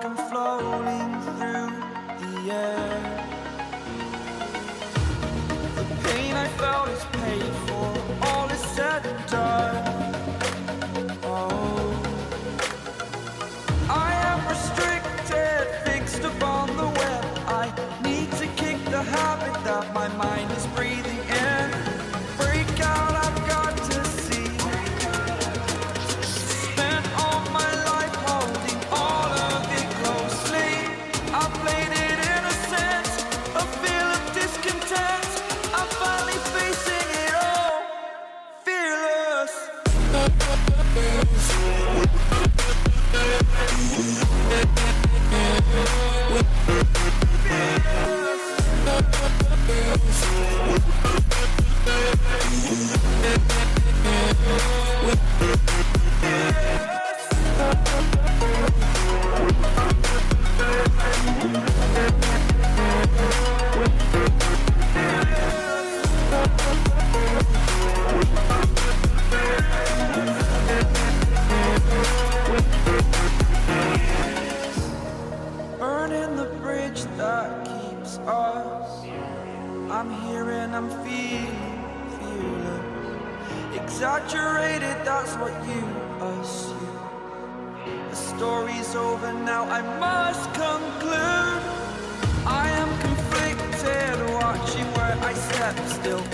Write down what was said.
like I'm floating through the air. The pain I felt is paid for, all is said and done. Oh, I am restricted, fixed upon the web. I need to kick the habit that my mind is breathing in. Break out, I've got to see. Spent all my life holding all of it closely. I played it innocent, a feel of discontent. I'm finally facing it all, fearless. Burning the bridge that keeps us. I'm here and I'm feeling fearless. Exaggerated, that's what you assume. The story's over now, I must conclude. I am conflicted, watching where I step still.